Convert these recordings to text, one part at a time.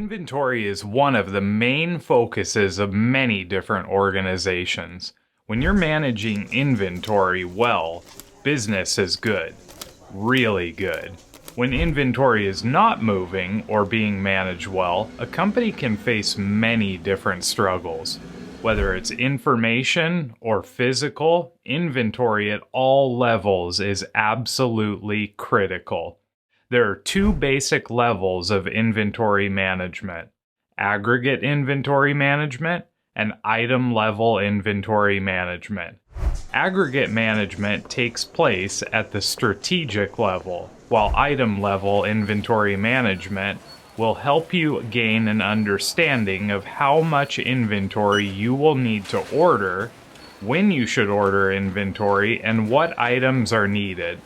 Inventory is one of the main focuses of many different organizations. When you're managing inventory well, business is good, really good. When inventory is not moving or being managed well, a company can face many different struggles. Whether it's information or physical, inventory at all levels is absolutely critical. There are two basic levels of inventory management: aggregate inventory management and item-level inventory management. Aggregate management takes place at the strategic level, while item-level inventory management will help you gain an understanding of how much inventory you will need to order, when you should order inventory, and what items are needed.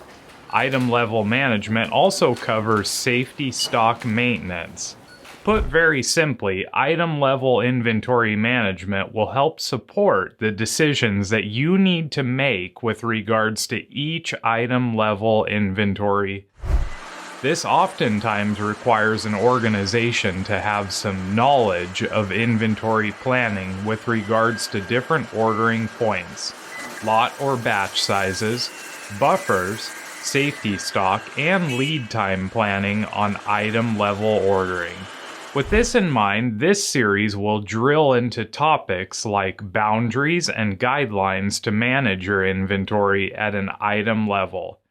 Item-level management also covers safety stock maintenance. Put very simply, item-level inventory management will help support the decisions that you need to make with regards to each item-level inventory. This oftentimes requires an organization to have some knowledge of inventory planning with regards to different ordering points, lot or batch sizes, buffers, safety stock, and lead time planning on item-level ordering. With this in mind, this series will drill into topics like boundaries and guidelines to manage your inventory at an item level,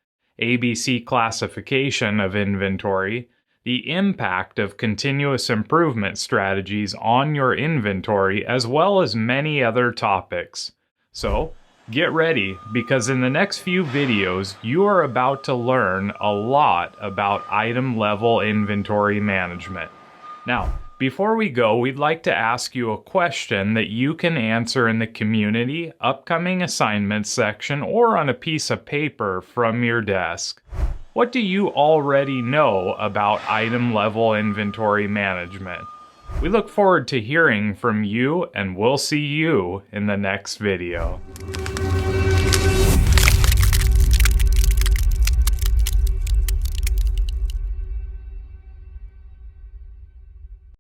ABC classification of inventory, the impact of continuous improvement strategies on your inventory, as well as many other topics. So, get ready, because in the next few videos, you are about to learn a lot about item-level inventory management. Now, before we go, we'd like to ask you a question that you can answer in the community, upcoming assignments section, or on a piece of paper from your desk. What do you already know about item-level inventory management? We look forward to hearing from you, and we'll see you in the next video.